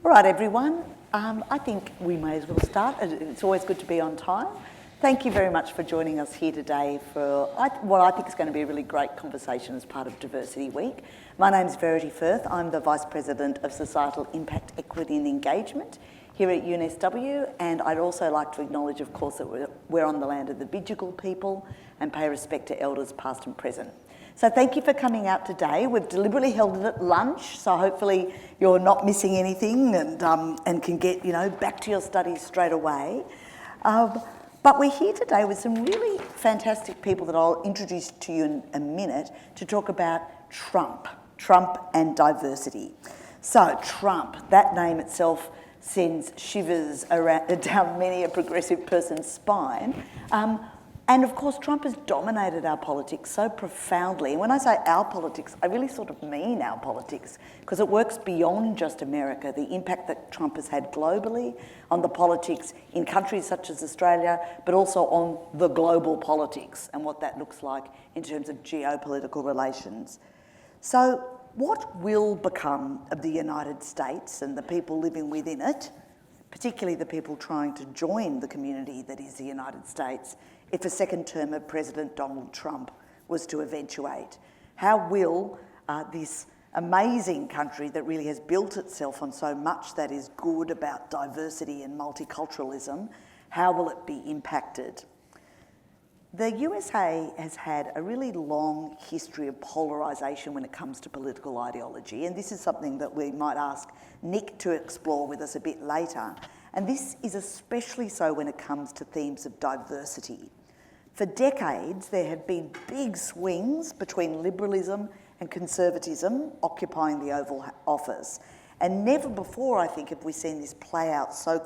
All right, everyone. I think we may as well start. It's always good to be on time. Thank you very much for joining us here today for what I think is going to be a really great conversation as part of Diversity Week. My name is Verity Firth. I'm the Vice President of Societal Impact, Equity and Engagement here at UNSW, and I'd also like to acknowledge, of course, that we're on the land of the Bidjigal people and pay respect to elders past and present. So thank you for coming out today. We've deliberately held it at lunch, so hopefully you're not missing anything and can get back to your studies straight away. But we're here today with some really fantastic people that I'll introduce to you in a minute to talk about Trump and diversity. So Trump, that name itself sends shivers down many a progressive person's spine. And of course, Trump has dominated our politics so profoundly. And when I say our politics, I really sort of mean our politics, because it works beyond just America. The impact that Trump has had globally on the politics in countries such as Australia, but also on the global politics and what that looks like in terms of geopolitical relations. So what will become of the United States and the people living within it, particularly the people trying to join the community that is the United States, if a second term of President Donald Trump was to eventuate? How will this amazing country that really has built itself on so much that is good about diversity and multiculturalism, how will it be impacted? The USA has had a really long history of polarisation when it comes to political ideology, and this is something that we might ask Nick to explore with us a bit later. And this is especially so when it comes to themes of diversity. For decades, there have been big swings between liberalism and conservatism occupying the Oval Office. And never before, I think, have we seen this play out so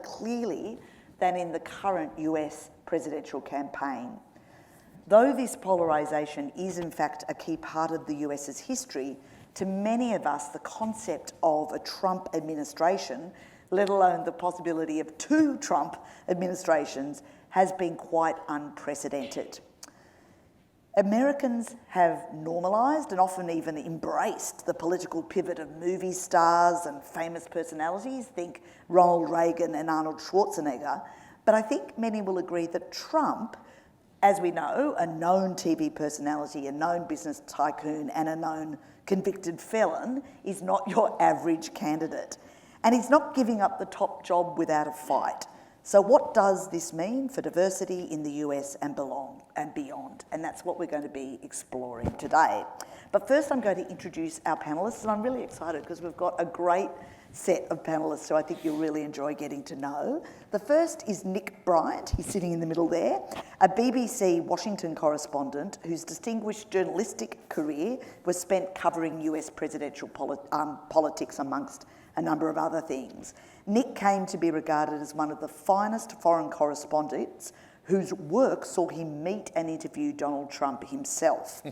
clearly than in the current US presidential campaign. Though this polarisation is in fact a key part of the US's history, to many of us the concept of a Trump administration, let alone the possibility of two Trump administrations, has been quite unprecedented. Americans have normalised and often even embraced the political pivot of movie stars and famous personalities, think Ronald Reagan and Arnold Schwarzenegger, but I think many will agree that Trump, as we know, a known TV personality, a known business tycoon and a known convicted felon, is not your average candidate. And he's not giving up the top job without a fight. So what does this mean for diversity in the US and beyond? And that's what we're going to be exploring today. But first I'm going to introduce our panellists, and I'm really excited because we've got a great set of panellists who I think you'll really enjoy getting to know. The first is Nick Bryant, he's sitting in the middle there, a BBC Washington correspondent whose distinguished journalistic career was spent covering US presidential politics amongst a number of other things. Nick came to be regarded as one of the finest foreign correspondents whose work saw him meet and interview Donald Trump himself.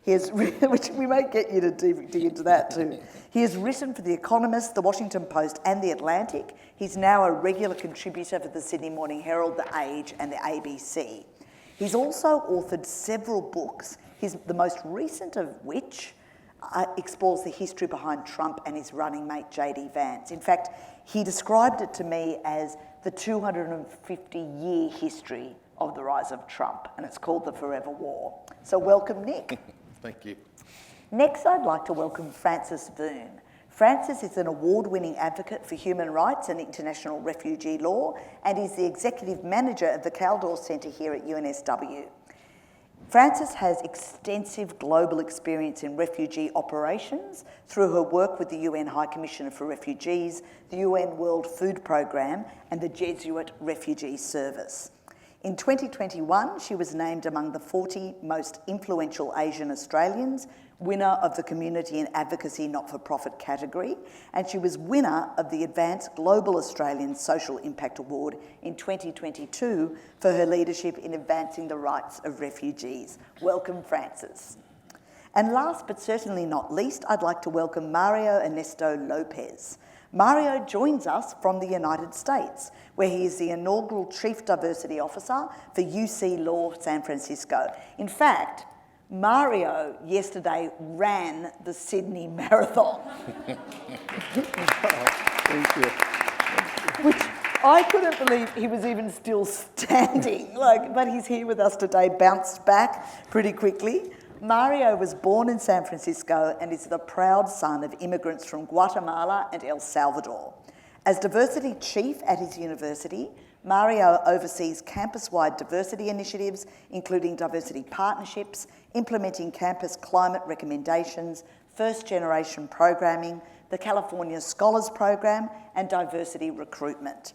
Which we may get you to dig into that too. He has written for The Economist, The Washington Post and The Atlantic. He's now a regular contributor for the Sydney Morning Herald, The Age and the ABC. He's also authored several books, the most recent of which explores the history behind Trump and his running mate JD Vance. In fact, he described it to me as the 250-year history of the rise of Trump, and it's called The Forever War. So welcome, Nick. Thank you. Next, I'd like to welcome Frances Voon. Frances is an award-winning advocate for human rights and international refugee law and is the executive manager of the Kaldor Centre here at UNSW. Frances has extensive global experience in refugee operations through her work with the UN High Commissioner for Refugees, the UN World Food Programme and the Jesuit Refugee Service. In 2021, she was named among the 40 most influential Asian Australians, winner of the Community and Advocacy Not-for-Profit category, and she was winner of the Advanced Global Australian Social Impact Award in 2022 for her leadership in advancing the rights of refugees. Welcome, Frances. And last but certainly not least, I'd like to welcome Mario Ernesto Lopez. Mario joins us from the United States, where he is the inaugural Chief Diversity Officer for UC Law San Francisco. In fact, Mario yesterday ran the Sydney Marathon. Thank you. Which I couldn't believe he was even still standing. But he's here with us today, bounced back pretty quickly. Mario was born in San Francisco and is the proud son of immigrants from Guatemala and El Salvador. As diversity chief at his university, Mario oversees campus-wide diversity initiatives, including diversity partnerships, implementing campus climate recommendations, first-generation programming, the California Scholars Program, and diversity recruitment.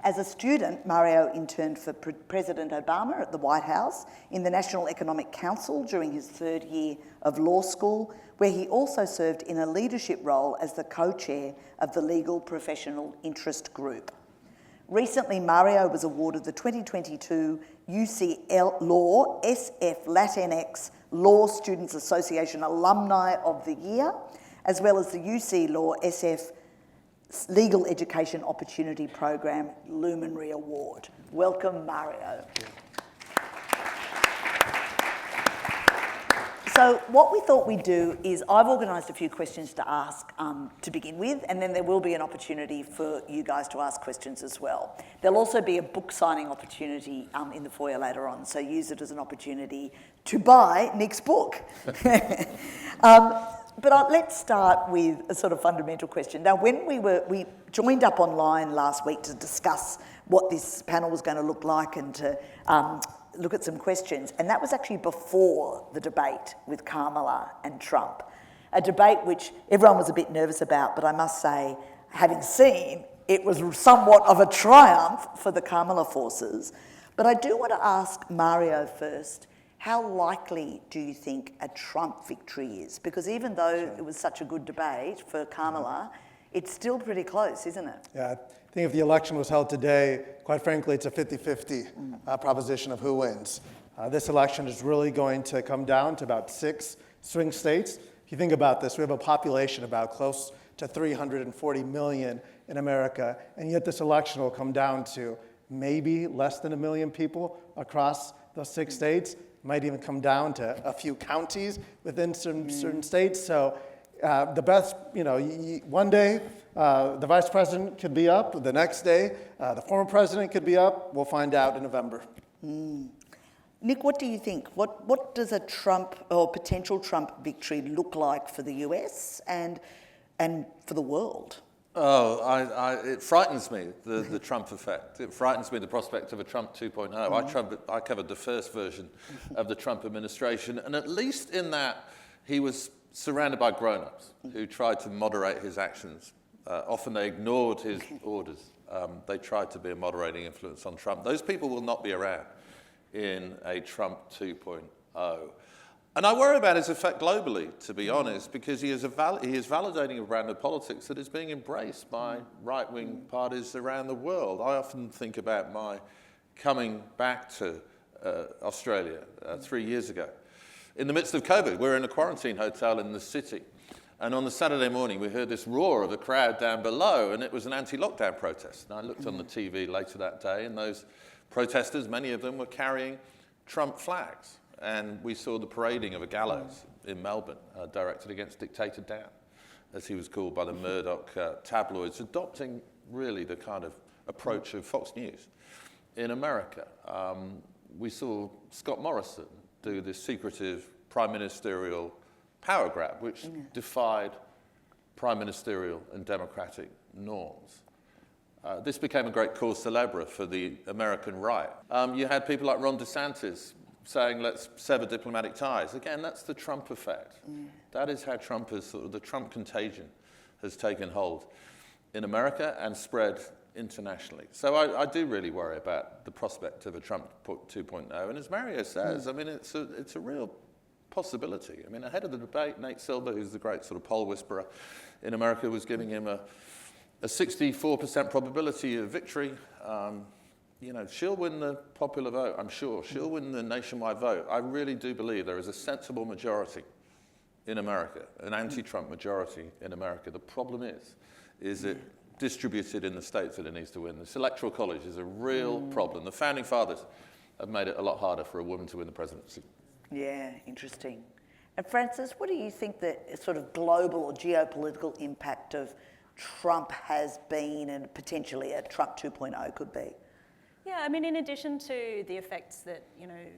As a student, Mario interned for President Obama at the White House in the National Economic Council during his third year of law school, where he also served in a leadership role as the co-chair of the Legal Professional Interest Group. Recently, Mario was awarded the 2022 UC Law SF Latinx Law Students Association Alumni of the Year, as well as the UC Law SF Legal Education Opportunity Program Luminary Award. Welcome, Mario. So what we thought we'd do is I've organised a few questions to ask to begin with, and then there will be an opportunity for you guys to ask questions as well. There'll also be a book signing opportunity in the foyer later on, so use it as an opportunity to buy Nick's book. But let's start with a sort of fundamental question. Now, when we joined up online last week to discuss what this panel was going to look like and to look at some questions, and that was actually before the debate with Kamala and Trump, a debate which everyone was a bit nervous about, but I must say, having seen, it was somewhat of a triumph for the Kamala forces. But I do want to ask Mario first, how likely do you think a Trump victory is? Because even though it was such a good debate for Kamala, it's still pretty close, isn't it? Yeah, I think if the election was held today, quite frankly, it's a 50-50 proposition of who wins. This election is really going to come down to about 6 swing states. If you think about this, we have a population about close to 340 million in America, and yet this election will come down to maybe less than 1 million people across those 6 states. Might even come down to a few counties within certain states. So the best, one day the vice president could be up, the next day the former president could be up. We'll find out in November. Nick, what do you think? What does a Trump or potential Trump victory look like for the US and for the world? Oh, it frightens me, the Trump effect. It frightens me, the prospect of a Trump 2.0. I covered the first version of the Trump administration, and at least in that, he was surrounded by grown-ups who tried to moderate his actions. Often they ignored his orders. They tried to be a moderating influence on Trump. Those people will not be around in a Trump 2.0. And I worry about his effect globally, to be honest, because he is validating a brand of politics that is being embraced by right-wing parties around the world. I often think about my coming back to Australia 3 years ago. In the midst of COVID, we're in a quarantine hotel in the city. And on the Saturday morning, we heard this roar of a crowd down below, and it was an anti-lockdown protest. And I looked on the TV later that day, and those protesters, many of them were carrying Trump flags. And we saw the parading of a gallows in Melbourne, directed against Dictator Dan, as he was called by the Murdoch tabloids, adopting really the kind of approach of Fox News. In America, we saw Scott Morrison do this secretive prime ministerial power grab, which defied prime ministerial and democratic norms. This became a great cause célèbre for the American right. You had people like Ron DeSantis saying, let's sever diplomatic ties. Again, that's the Trump effect. That is how Trump has, the Trump contagion has taken hold in America and spread internationally. So I do really worry about the prospect of a Trump 2.0. And as Mario says, I mean, it's a real possibility. I mean, ahead of the debate, Nate Silver, who's the great sort of poll whisperer in America, was giving him a 64% probability of victory. She'll win the popular vote, I'm sure. She'll win the nationwide vote. I really do believe there is a sensible majority in America, an anti-Trump majority in America. The problem is it distributed in the states that it needs to win. This electoral college is a real problem. The founding fathers have made it a lot harder for a woman to win the presidency. Yeah, interesting. And Frances, what do you think the sort of global or geopolitical impact of Trump has been and potentially a Trump 2.0 could be? Yeah, I mean, in addition to the effects that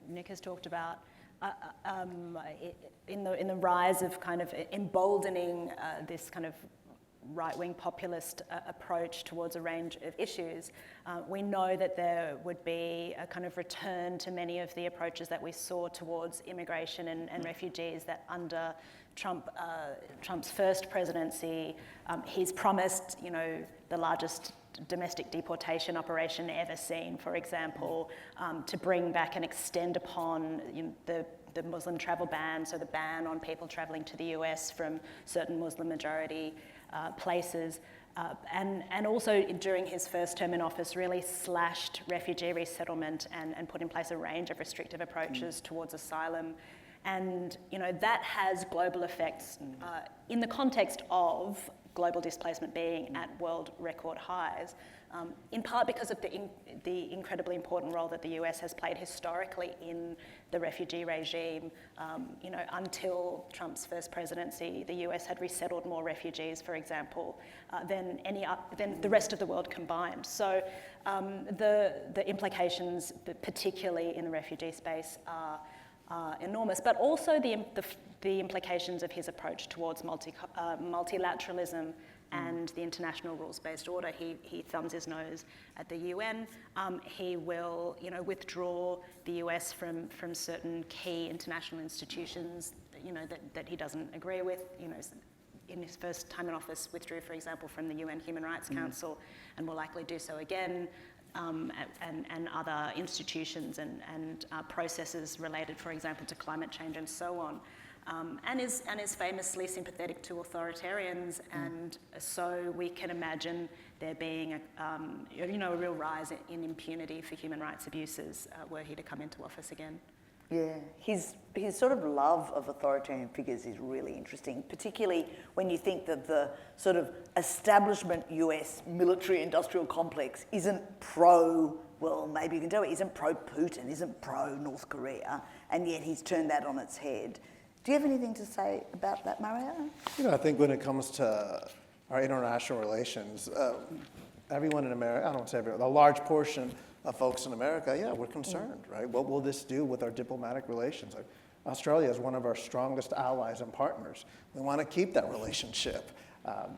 Nick has talked about, in the rise of kind of emboldening this kind of right-wing populist approach towards a range of issues, we know that there would be a kind of return to many of the approaches that we saw towards immigration and refugees that under Trump's first presidency, he's promised, the largest domestic deportation operation ever seen, for example, to bring back and extend upon the Muslim travel ban, so the ban on people travelling to the US from certain Muslim majority places, and also during his first term in office really slashed refugee resettlement and put in place a range of restrictive approaches towards asylum. And that has global effects in the context of global displacement being at world record highs, in part because of the incredibly important role that the US has played historically in the refugee regime. Until Trump's first presidency, the US had resettled more refugees, for example, than the rest of the world combined. So the implications, particularly in the refugee space, are enormous, but also the implications of his approach towards multilateralism and the international rules-based order. He thumbs his nose at the UN. He will, withdraw the US from certain key international institutions, that he doesn't agree with. In his first time in office, withdrew, for example, from the UN Human Rights Council, and will likely do so again. And other institutions and processes related, for example, to climate change and so on, and is famously sympathetic to authoritarians, and so we can imagine there being a real rise in impunity for human rights abuses were he to come into office again. Yeah, his sort of love of authoritarian figures is really interesting, particularly when you think that the sort of establishment US military-industrial complex isn't maybe you can tell it isn't pro-Putin, isn't pro-North Korea, and yet he's turned that on its head. Do you have anything to say about that, Mario? I think when it comes to our international relations, everyone in America, I don't want to say everyone, a large portion of folks in America, we're concerned, right? What will this do with our diplomatic relations? Australia is one of our strongest allies and partners. We want to keep that relationship.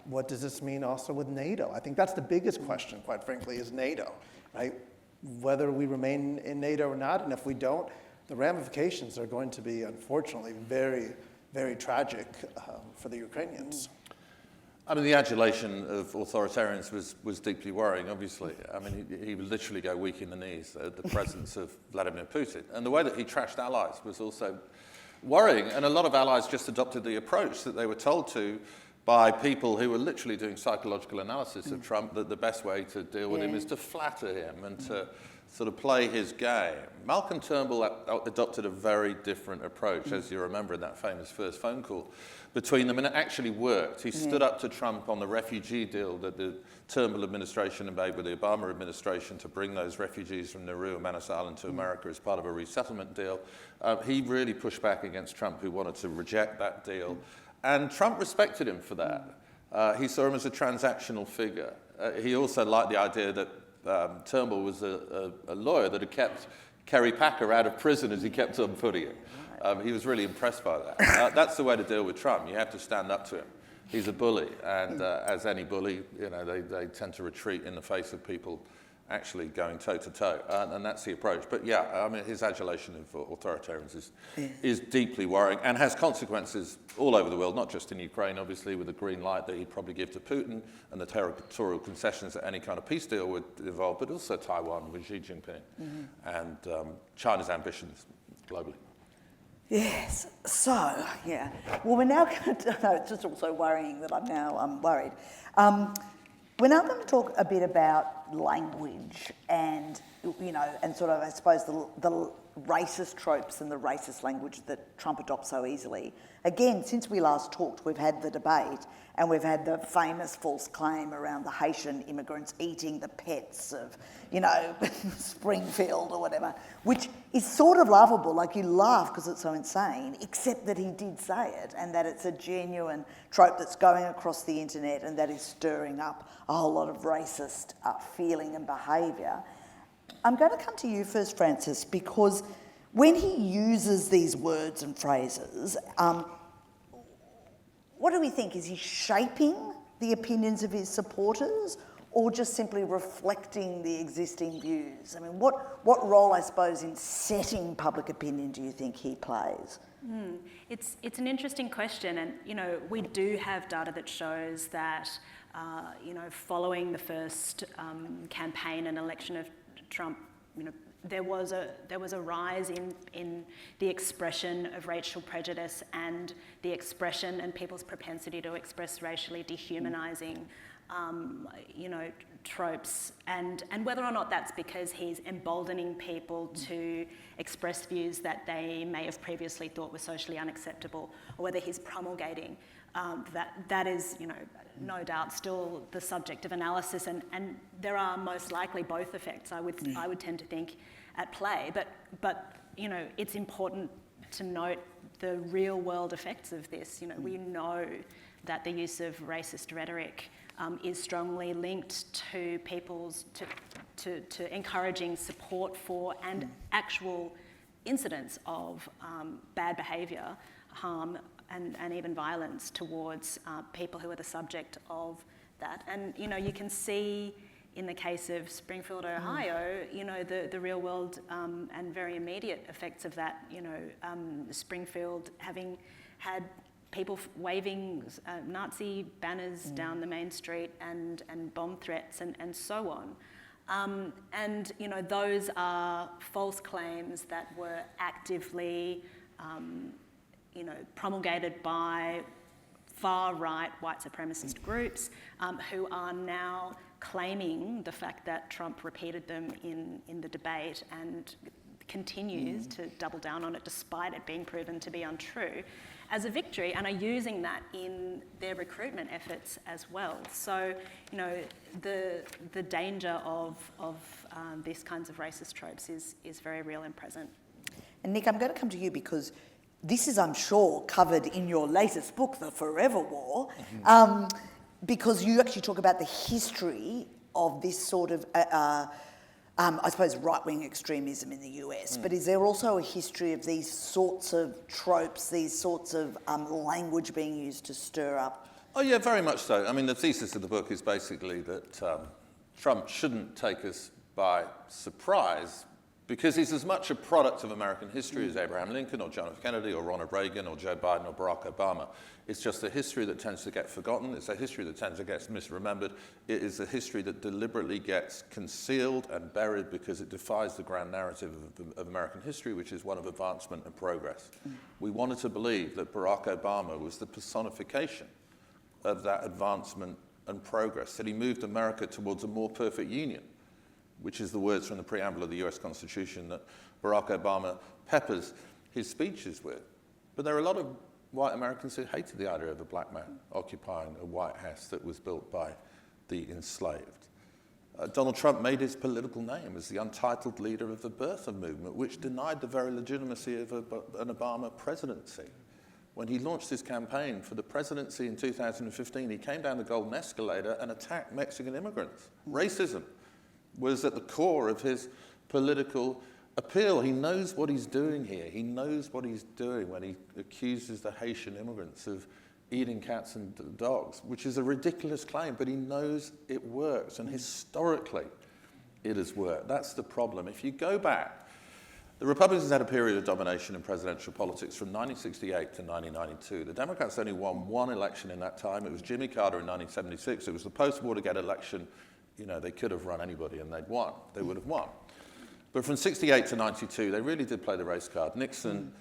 What does this mean also with NATO? I think that's the biggest question, quite frankly, is NATO, right? Whether we remain in NATO or not, and if we don't, the ramifications are going to be, unfortunately, very, very tragic for the Ukrainians. I mean, the adulation of authoritarians was deeply worrying, obviously. I mean, he would literally go weak in the knees at the presence of Vladimir Putin. And the way that he trashed allies was also worrying. And a lot of allies just adopted the approach that they were told to by people who were literally doing psychological analysis of Trump, that the best way to deal with him is to flatter him and to sort of play his game. Malcolm Turnbull adopted a very different approach, as you remember in that famous first phone call between them, and it actually worked. He stood up to Trump on the refugee deal that the Turnbull administration had made with the Obama administration to bring those refugees from Nauru and Manus Island to America as part of a resettlement deal. He really pushed back against Trump, who wanted to reject that deal. And Trump respected him for that. He saw him as a transactional figure. He also liked the idea that Turnbull was a lawyer that had kept Kerry Packer out of prison as he kept on putting it. He was really impressed by that. That's the way to deal with Trump. You have to stand up to him. He's a bully, and as any bully, they tend to retreat in the face of people actually going toe-to-toe, and that's the approach. But I mean, his adulation of authoritarians is deeply worrying and has consequences all over the world, not just in Ukraine, obviously, with the green light that he'd probably give to Putin and the territorial concessions that any kind of peace deal would involve, but also Taiwan with Xi Jinping and China's ambitions globally. Yes, so, well, we're now going to, no, it's just also worrying that I'm now worried. We're now going to talk a bit about language and, and sort of, I suppose, the racist tropes and the racist language that Trump adopts so easily. Again, since we last talked, we've had the debate and we've had the famous false claim around the Haitian immigrants eating the pets of, Springfield or whatever, which is sort of laughable. Like, you laugh because it's so insane, except that he did say it and that it's a genuine trope that's going across the internet and that is stirring up a whole lot of racist feeling and behaviour. I'm going to come to you first, Frances, because when he uses these words and phrases, what do we think? Is he shaping the opinions of his supporters or just simply reflecting the existing views? I mean, what role, I suppose, in setting public opinion do you think he plays? It's an interesting question, and we do have data that shows that following the first campaign and election of Trump, there was a rise in the expression of racial prejudice and the expression and people's propensity to express racially dehumanising, tropes, and whether or not that's because he's emboldening people to express views that they may have previously thought were socially unacceptable, or whether he's promulgating that is, no doubt still the subject of analysis, and there are most likely both effects, I would tend to think, at play. But it's important to note the real world effects of this. We know that the use of racist rhetoric is strongly linked to people's to encouraging support for and actual incidents of bad behaviour, harm, and even violence towards people who are the subject of that. And you can see in the case of Springfield, Ohio, the real world and very immediate effects of that. Springfield having had people waving Nazi banners down the main street and bomb threats and so on. And those are false claims that were actively promulgated by far-right white supremacist groups who are now claiming the fact that Trump repeated them in the debate and continues to double down on it despite it being proven to be untrue as a victory, and are using that in their recruitment efforts as well. So, the danger of these kinds of racist tropes is very real and present. And Nick, I'm going to come to you because this is, I'm sure, covered in your latest book, The Forever War, because you actually talk about the history of this sort of, I suppose, right-wing extremism in the US. But is there also a history of these sorts of tropes, these sorts of language being used to stir up? Oh yeah, very much so. I mean, the thesis of the book is basically that Trump shouldn't take us by surprise, because he's as much a product of American history as Abraham Lincoln or John F. Kennedy or Ronald Reagan or Joe Biden or Barack Obama. It's just a history that tends to get forgotten. It's a history that tends to get misremembered. It is a history that deliberately gets concealed and buried because it defies the grand narrative of American history, which is one of advancement and progress. We wanted to believe that Barack Obama was the personification of that advancement and progress, that he moved America towards a more perfect union, which is the words from the preamble of the US Constitution that Barack Obama peppers his speeches with. But there are a lot of white Americans who hated the idea of a black man occupying a White House that was built by the enslaved. Donald Trump made his political name as the untitled leader of the birther movement, which denied the very legitimacy of an Obama presidency. When he launched his campaign for the presidency in 2015, he came down the Golden Escalator and attacked Mexican immigrants. Racism was at the core of his political appeal. He knows what he's doing here. He knows what he's doing when he accuses the Haitian immigrants of eating cats and dogs, which is a ridiculous claim, but he knows it works, and historically it has worked. That's the problem. If you go back, the Republicans had a period of domination in presidential politics from 1968 to 1992. The Democrats only won one election in that time. It was Jimmy Carter in 1976. It was the post-Watergate election. They could have run anybody and they'd won. They would have won. But from 68 to 92, they really did play the race card. Nixon,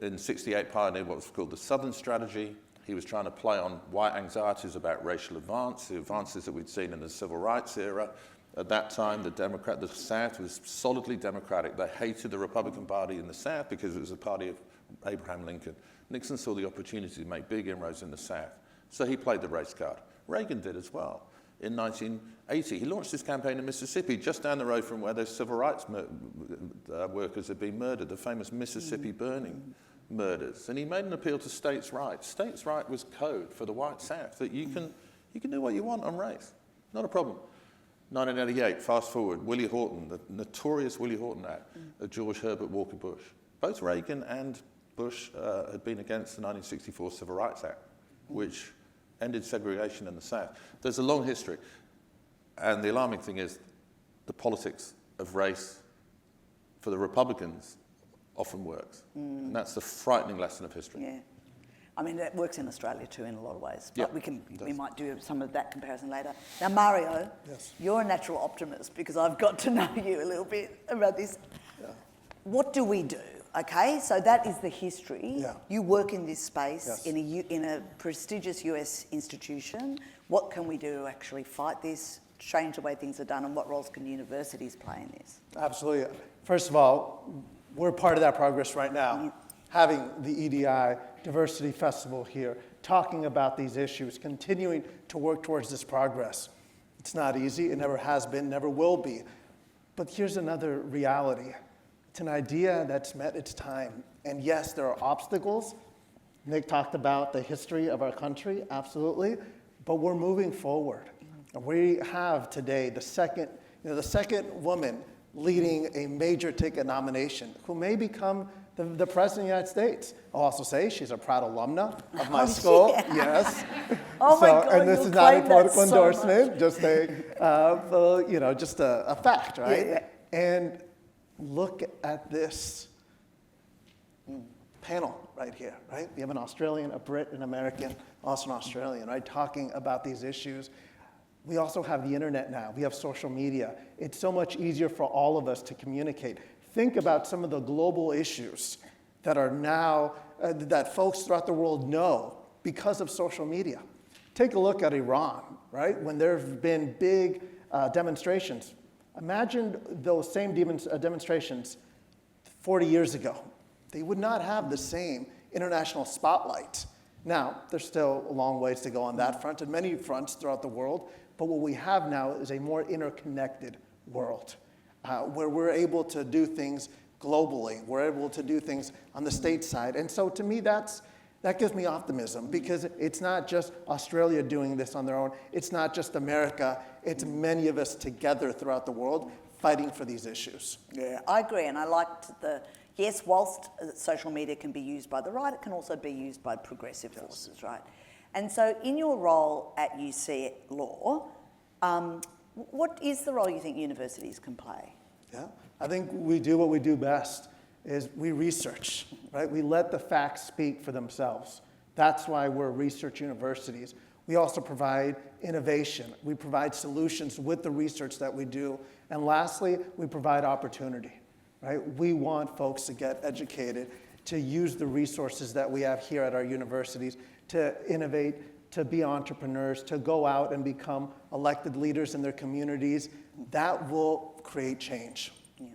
in 68, pioneered what was called the Southern strategy. He was trying to play on white anxieties about racial advance, the advances that we'd seen in the civil rights era, At that time, the South was solidly Democratic. They hated the Republican Party in the South because it was the party of Abraham Lincoln. Nixon saw the opportunity to make big inroads in the South, so he played the race card. Reagan did as well. In 1980, he launched his campaign in Mississippi, just down the road from where those civil rights workers had been murdered, the famous Mississippi burning murders. And he made an appeal to states' rights. States' right was code for the white South, that you can do what you want on race. Not a problem. 1988, fast forward, Willie Horton, the notorious Willie Horton Act of George Herbert Walker Bush. Both Reagan and Bush had been against the 1964 Civil Rights Act, which ended segregation in the South. There's a long history. And the alarming thing is the politics of race for the Republicans often works. And that's the frightening lesson of history. Yeah. I mean, that works in Australia too in a lot of ways. But we might do some of that comparison later. Now, Mario, you're a natural optimist because I've got to know you a little bit about this. Yeah. What do we do? Okay, so that is the history. Yeah. You work in this space in a prestigious US institution. What can we do to actually fight this, change the way things are done, and what roles can universities play in this? Absolutely. First of all, we're part of that progress right now. Having the EDI Diversity Festival here, talking about these issues, continuing to work towards this progress. It's not easy, it never has been, never will be. But here's another reality. It's an idea that's met its time. And yes, there are obstacles. Nick talked about the history of our country, absolutely. But we're moving forward. And we have today the second woman leading a major ticket nomination who may become the President of the United States. I'll also say she's a proud alumna of my school. Yes. Oh my God, and this is not a political endorsement, just a fact, right? Yeah. And look at this panel right here, right? We have an Australian, a Brit, an American, also an Australian, right? Talking about these issues. We also have the internet now. We have social media. It's so much easier for all of us to communicate. Think about some of the global issues that are now, that folks throughout the world know because of social media. Take a look at Iran, right? When there have been big demonstrations. Imagine those same demonstrations 40 years ago. They would not have the same international spotlight. Now, there's still a long ways to go on that front and many fronts throughout the world, but what we have now is a more interconnected world where we're able to do things globally. We're able to do things on the state side. And so to me, that gives me optimism because it's not just Australia doing this on their own. It's not just America. It's many of us together throughout the world fighting for these issues. Yeah, I agree. And I liked yes, whilst social media can be used by the right, it can also be used by progressive forces, right? And so in your role at UC Law, what is the role you think universities can play? Yeah, I think we do what we do best, is we research, right? We let the facts speak for themselves. That's why we're research universities. We also provide innovation. We provide solutions with the research that we do. And lastly, we provide opportunity, right? We want folks to get educated, to use the resources that we have here at our universities, to innovate, to be entrepreneurs, to go out and become elected leaders in their communities. That will create change. Yeah.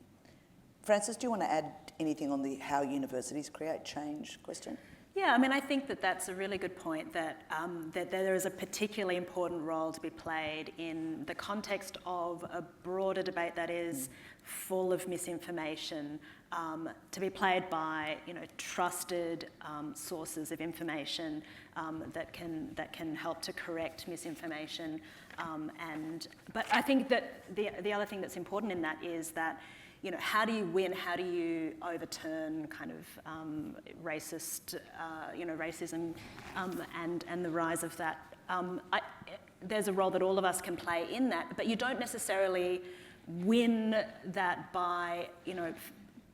Frances, do you want to add anything on the how universities create change question? Yeah, I mean, I think that's a really good point, that there is a particularly important role to be played in the context of a broader debate that is full of misinformation, to be played by trusted sources of information that can help to correct misinformation. But I think that the other thing that's important in that is that how do you win? How do you overturn kind of racist, racism and the rise of that? There's a role that all of us can play in that, but you don't necessarily win that by,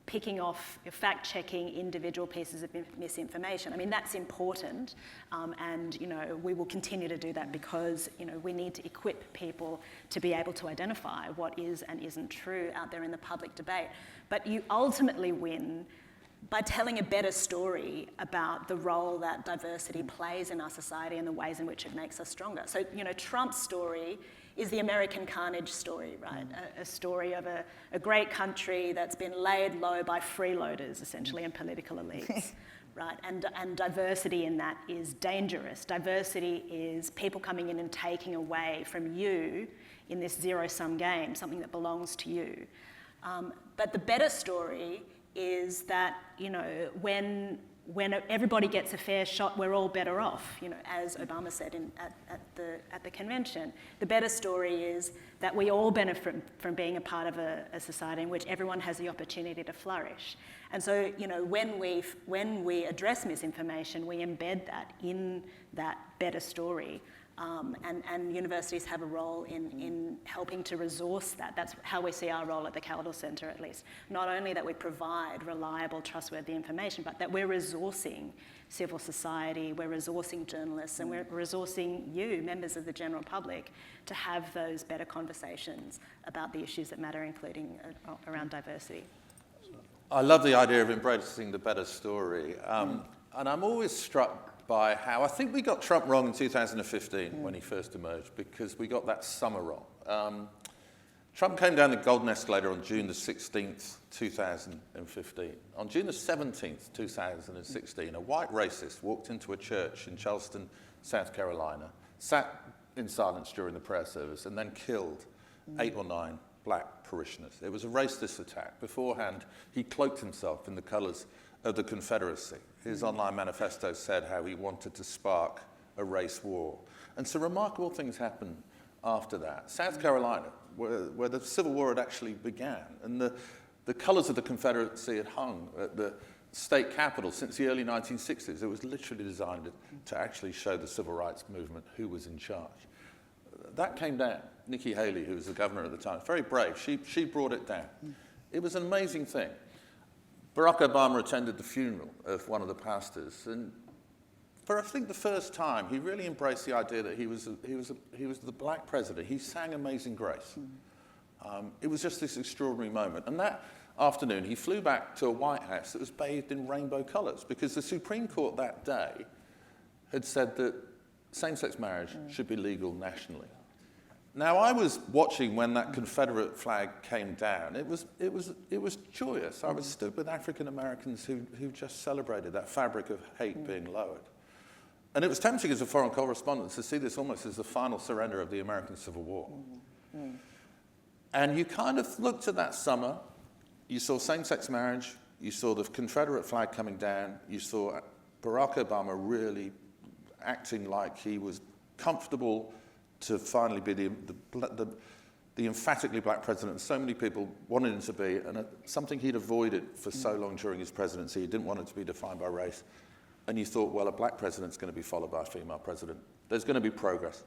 picking off, fact-checking individual pieces of misinformation. I mean, that's important, and we will continue to do that because we need to equip people to be able to identify what is and isn't true out there in the public debate. But you ultimately win by telling a better story about the role that diversity plays in our society and the ways in which it makes us stronger. So, Trump's story is the American carnage story, right? A story of a great country that's been laid low by freeloaders, essentially, and political elites, right? And diversity in that is dangerous. Diversity is people coming in and taking away from you in this zero-sum game, something that belongs to you. But the better story is that, when everybody gets a fair shot, we're all better off, as Obama said at the convention. The better story is that we all benefit from being a part of a society in which everyone has the opportunity to flourish. And so, when we address misinformation, we embed that in that better story. And universities have a role in helping to resource that. That's how we see our role at the Kaldor Centre, at least. Not only that we provide reliable, trustworthy information, but that we're resourcing civil society, we're resourcing journalists, and we're resourcing you, members of the general public, to have those better conversations about the issues that matter, including around diversity. I love the idea of embracing the better story. And I'm always struck by how I think we got Trump wrong in 2015 when he first emerged, because we got that summer wrong. Trump came down the golden escalator on June the 16th, 2015. On June the 17th, 2016, a white racist walked into a church in Charleston, South Carolina, sat in silence during the prayer service, and then killed 8 or 9 black parishioners. It was a racist attack. Beforehand, he cloaked himself in the colours of the Confederacy. His online manifesto said how he wanted to spark a race war. And some remarkable things happened after that. South Carolina, where the Civil War had actually began, and the colours of the Confederacy had hung at the state capitol since the early 1960s. It was literally designed to actually show the civil rights movement who was in charge. That came down. Nikki Haley, who was the governor at the time, very brave, she brought it down. It was an amazing thing. Barack Obama attended the funeral of one of the pastors, and for I think the first time, he really embraced the idea that he was the black president. He sang Amazing Grace. It was just this extraordinary moment. And that afternoon, he flew back to a White House that was bathed in rainbow colours, because the Supreme Court that day had said that same-sex marriage should be legal nationally. Now, I was watching when that Confederate flag came down. It was joyous. I was stood with African Americans who just celebrated that fabric of hate being lowered. And it was tempting as a foreign correspondent to see this almost as the final surrender of the American Civil War. And you kind of looked at that summer, you saw same-sex marriage, you saw the Confederate flag coming down, you saw Barack Obama really acting like he was comfortable to finally be the emphatically black president so many people wanted him to be, and something he'd avoided for so long during his presidency. He didn't want it to be defined by race. And you thought, well, a black president's going to be followed by a female president. There's going to be progress.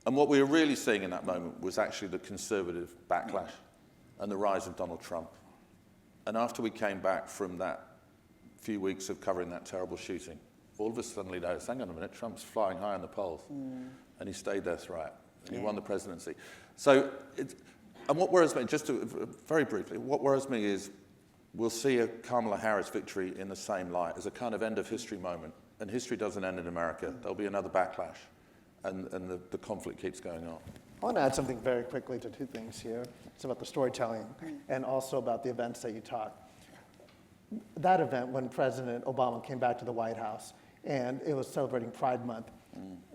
And what we were really seeing in that moment was actually the conservative backlash and the rise of Donald Trump. And after we came back from that few weeks of covering that terrible shooting, all of us suddenly noticed, hang on a minute, Trump's flying high on the polls. And he stayed there throughout. And he won the presidency. So, and what worries me, just very briefly, what worries me is we'll see a Kamala Harris victory in the same light as a kind of end of history moment. And history doesn't end in America. There'll be another backlash. And the conflict keeps going on. I want to add something very quickly to 2 things here. It's about the storytelling and also about the events that you talked. That event when President Obama came back to the White House and it was celebrating Pride Month,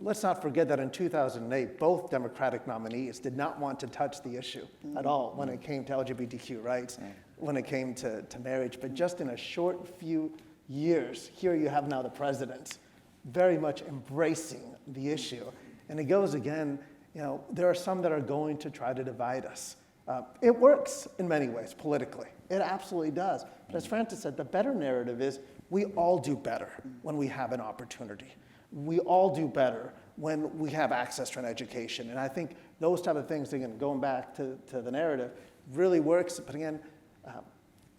let's not forget that in 2008, both Democratic nominees did not want to touch the issue at all when it came to LGBTQ rights, when it came to marriage. But just in a short few years, here you have now the president very much embracing the issue. And it goes again, there are some that are going to try to divide us. It works in many ways politically. It absolutely does. But as Frances said, the better narrative is we all do better when we have an opportunity. We all do better when we have access to an education. And I think those type of things, again, going back to the narrative, really works. But again,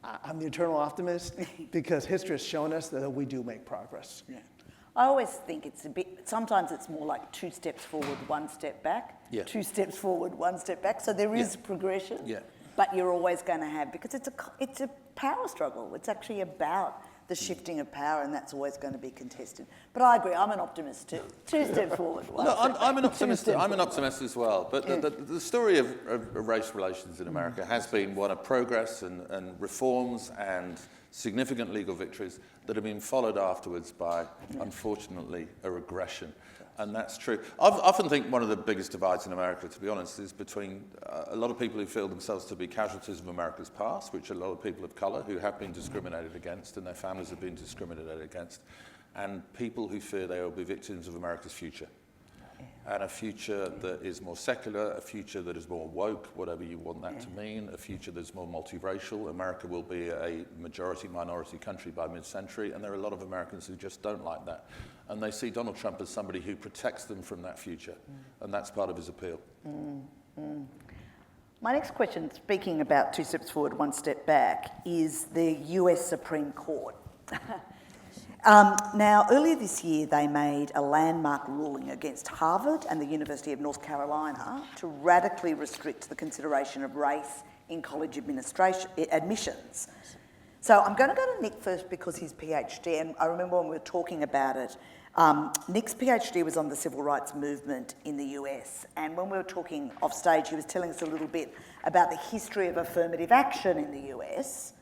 I'm the eternal optimist because history has shown us that we do make progress. Yeah. I always think sometimes it's more like 2 steps forward, 1 step back. Yeah. 2 steps forward, 1 step back. So there is progression. Yeah. but you're always going to have, because it's a power struggle. It's actually about the shifting of power, and that's always going to be contested. But I agree, I'm an optimist too. Two step forward. No, I'm an optimist. I'm an optimist as well. But the story of race relations in America has been one of progress and reforms and significant legal victories that have been followed afterwards by, unfortunately, a regression. And that's true. I often think one of the biggest divides in America, to be honest, is between a lot of people who feel themselves to be casualties of America's past, which are a lot of people of colour who have been discriminated against and their families have been discriminated against, and people who fear they will be victims of America's future. And a future that is more secular, a future that is more woke, whatever you want that to mean, a future that's more multiracial. America will be a majority-minority country by mid-century, and there are a lot of Americans who just don't like that. And they see Donald Trump as somebody who protects them from that future, and that's part of his appeal. My next question, speaking about two steps forward, one step back, is the US Supreme Court. Now, earlier this year, they made a landmark ruling against Harvard and the University of North Carolina to radically restrict the consideration of race in college admissions. So I'm going to go to Nick first because his PhD, and I remember when we were talking about it, Nick's PhD was on the civil rights movement in the US, and when we were talking off stage, he was telling us a little bit about the history of affirmative action in the US.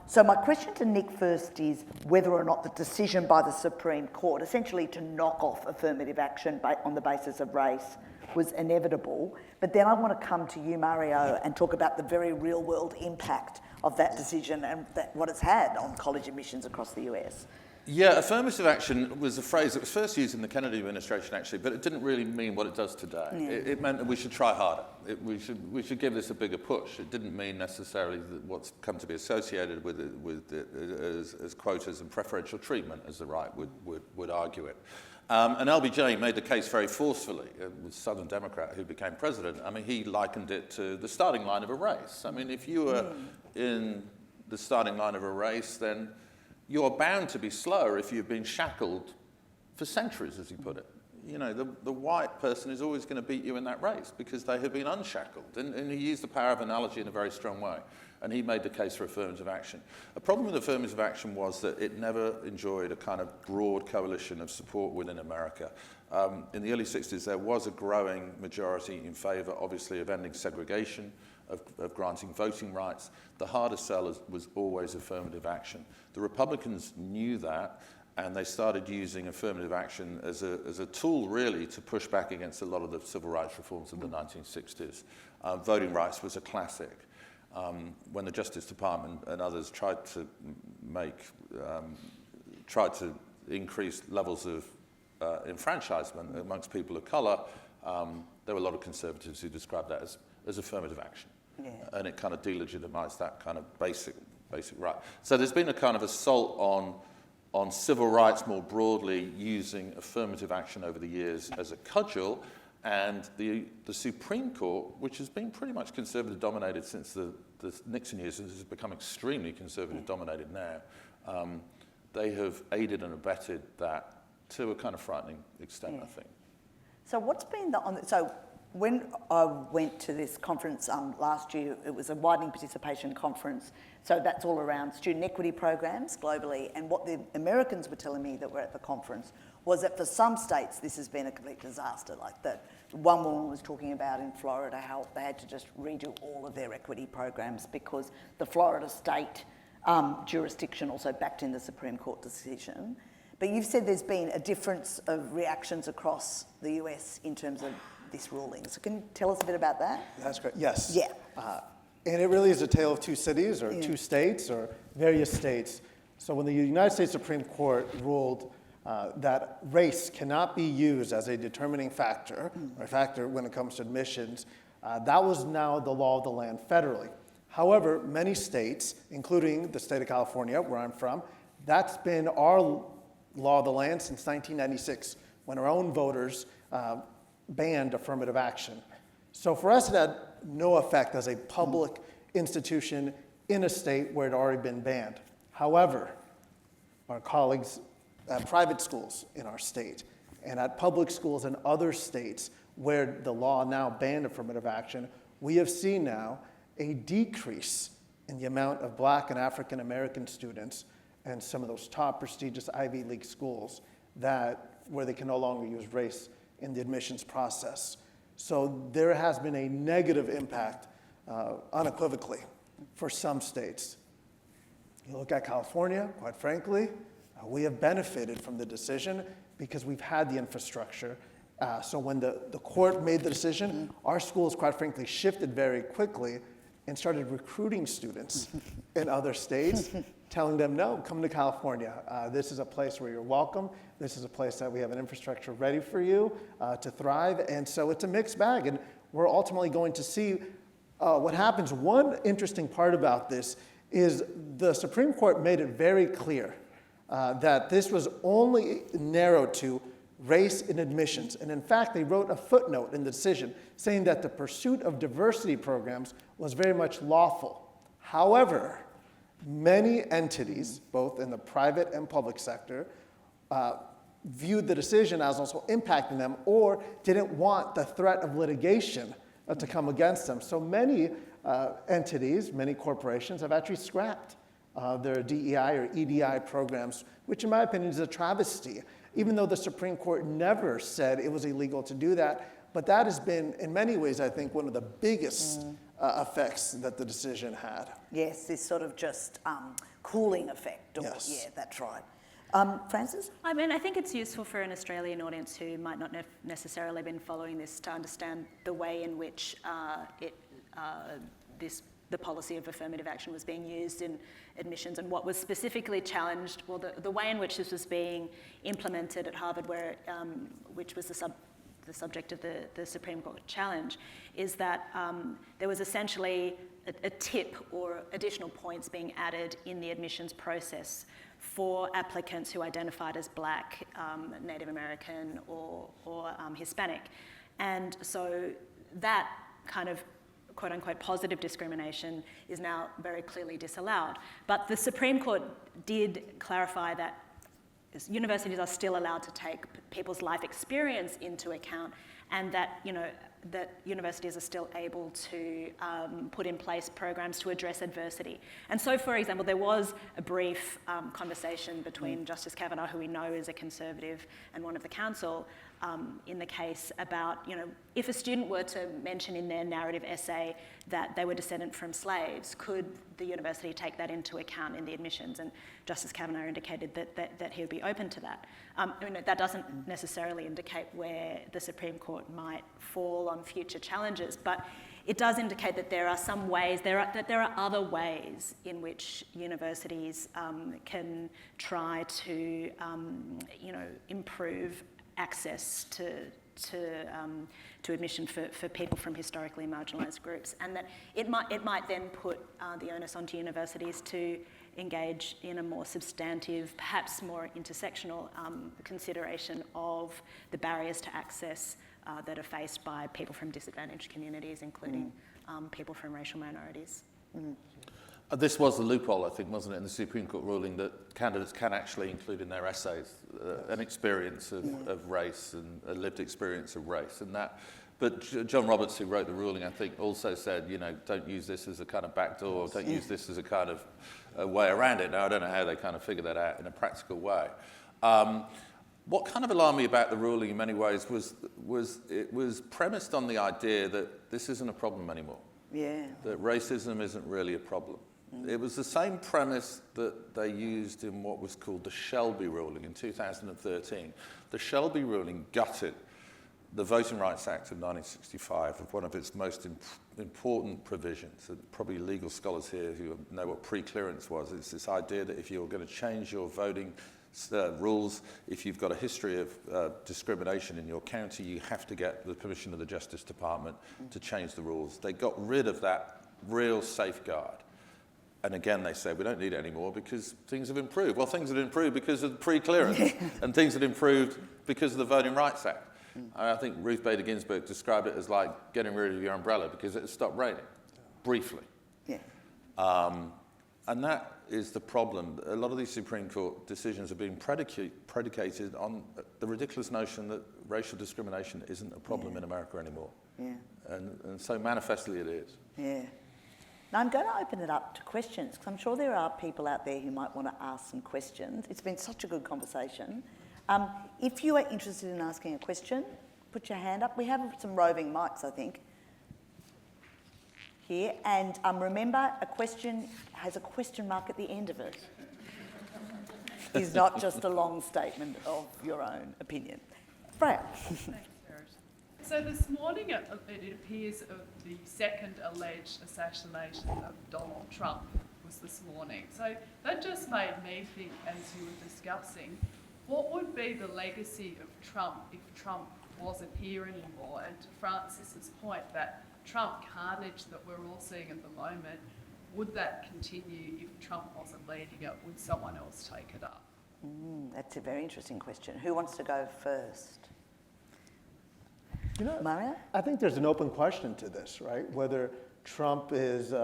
So my question to Nick first is whether or not the decision by the Supreme Court, essentially to knock off affirmative action on the basis of race, was inevitable. But then I want to come to you, Mario, and talk about the very real-world impact of that decision and what it's had on college admissions across the US. Yeah, affirmative action was a phrase that was first used in the Kennedy administration, actually, but it didn't really mean what it does today. Yeah. It meant that we should try harder. We should give this a bigger push. It didn't mean necessarily that what's come to be associated with it as quotas and preferential treatment, as the right would argue it. And LBJ made the case very forcefully. It was a Southern Democrat who became president. I mean, he likened it to the starting line of a race. I mean, if you were in the starting line of a race, then you're bound to be slower if you've been shackled for centuries, as he put it. You know, the white person is always going to beat you in that race because they have been unshackled. And he used the power of analogy in a very strong way. And he made the case for affirmative action. A problem with affirmative action was that it never enjoyed a kind of broad coalition of support within America. In the early 60s, there was a growing majority in favour, obviously, of ending segregation, of granting voting rights. The hardest sell was always affirmative action. The Republicans knew that, and they started using affirmative action as a tool, really, to push back against a lot of the civil rights reforms of the 1960s. Voting rights was a classic. When the Justice Department and others tried to increase levels of enfranchisement amongst people of colour, there were a lot of conservatives who described that as affirmative action. Yeah. And it kind of delegitimized that kind of basic right. So there's been a kind of assault on civil rights more broadly using affirmative action over the years as a cudgel, and the Supreme Court, which has been pretty much conservative dominated since the Nixon years, and has become extremely conservative dominated now, they have aided and abetted that to a kind of frightening extent, I think. So what's been when I went to this conference last year, it was a widening participation conference. So that's all around student equity programs globally. And what the Americans were telling me that were at the conference was that for some states, this has been a complete disaster. Like that one woman was talking about in Florida, how they had to just redo all of their equity programs because the Florida state jurisdiction also backed in the Supreme Court decision. But you've said there's been a difference of reactions across the US in terms of this ruling. So can you tell us a bit about that? That's great. Yes. Yeah. And it really is a tale of two cities or two states or various states. So when the United States Supreme Court ruled that race cannot be used as a determining factor or factor when it comes to admissions, that was now the law of the land federally. However, many states, including the state of California, where I'm from, that's been our law of the land since 1996, when our own voters banned affirmative action. So for us, it had no effect as a public institution in a state where it had already been banned. However, our colleagues at private schools in our state and at public schools in other states where the law now banned affirmative action, we have seen now a decrease in the amount of Black and African American students in some of those top prestigious Ivy League schools where they can no longer use race in the admissions process. So there has been a negative impact, unequivocally, for some states. You look at California, quite frankly, we have benefited from the decision because we've had the infrastructure. So when the court made the decision, our schools, quite frankly, shifted very quickly and started recruiting students in other states, telling them, no, come to California. This is a place where you're welcome. This is a place that we have an infrastructure ready for you to thrive. And so it's a mixed bag. And we're ultimately going to see what happens. One interesting part about this is the Supreme Court made it very clear that this was only narrowed to race in admissions. And in fact, they wrote a footnote in the decision saying that the pursuit of diversity programs was very much lawful. However, many entities, both in the private and public sector, viewed the decision as also impacting them or didn't want the threat of litigation to come against them. So many entities, many corporations have actually scrapped their DEI or EDI programs, which in my opinion is a travesty, even though the Supreme Court never said it was illegal to do that. But that has been, in many ways, I think, one of the biggest effects that the decision had. Yes, this sort of just cooling effect. Yes. Yeah, that's right. Frances? I mean, I think it's useful for an Australian audience who might not necessarily been following this to understand the way in which the policy of affirmative action was being used in admissions and what was specifically challenged, well, the way in which this was being implemented at Harvard, which was the subject of the Supreme Court challenge, is that there was essentially a tip or additional points being added in the admissions process for applicants who identified as Black, Native American, or Hispanic. And so that kind of quote-unquote positive discrimination is now very clearly disallowed. But the Supreme Court did clarify that universities are still allowed to take people's life experience into account, and that, that universities are still able to put in place programs to address adversity. And so, for example, there was a brief conversation between Justice Kavanaugh, who we know is a conservative, and one of the counsel in the case about, if a student were to mention in their narrative essay that they were descendant from slaves, could the university take that into account in the admissions? And Justice Kavanaugh indicated that he would be open to that. That doesn't necessarily indicate where the Supreme Court might fall on future challenges, but it does indicate that there are some ways, that there are other ways in which universities can try to, improve access to admission for people from historically marginalised groups, and that it might then put the onus onto universities to engage in a more substantive, perhaps more intersectional consideration of the barriers to access that are faced by people from disadvantaged communities, including people from racial minorities. This was the loophole, I think, wasn't it, in the Supreme Court ruling, that candidates can actually include in their essays an experience of race and a lived experience of race. But John Roberts, who wrote the ruling, I think, also said, don't use this as a kind of backdoor, don't use this as a kind of a way around it. Now, I don't know how they kind of figured that out in a practical way. What kind of alarmed me about the ruling in many ways was it was premised on the idea that this isn't a problem anymore. Yeah. That racism isn't really a problem. It was the same premise that they used in what was called the Shelby ruling in 2013. The Shelby ruling gutted the Voting Rights Act of 1965 of one of its most important provisions. And probably legal scholars here who know what pre-clearance was. It's this idea that if you're going to change your voting rules, if you've got a history of discrimination in your county, you have to get the permission of the Justice Department to change the rules. They got rid of that real safeguard. And again, they say, we don't need it anymore because things have improved. Well, things have improved because of the pre-clearance, and things have improved because of the Voting Rights Act. I think Ruth Bader Ginsburg described it as like getting rid of your umbrella because it stopped raining, briefly. Yeah. And that is the problem. A lot of these Supreme Court decisions are being predicated on the ridiculous notion that racial discrimination isn't a problem in America anymore. Yeah. And so manifestly it is. Yeah. Now I'm going to open it up to questions because I'm sure there are people out there who might want to ask some questions. It's been such a good conversation. If you are interested in asking a question, put your hand up. We have some roving mics, I think, here. And remember, a question has a question mark at the end of it. It's not just a long statement of your own opinion. Freya. Thanks, Verity. So this morning it appears the second alleged assassination of Donald Trump was this morning. So that just made me think, as you were discussing, what would be the legacy of Trump if Trump wasn't here anymore? And to Frances's point, that Trump carnage that we're all seeing at the moment, would that continue if Trump wasn't leading it? Would someone else take it up? That's a very interesting question. Who wants to go first? You know, Mario? I think there's an open question to this, right? Whether Trump is,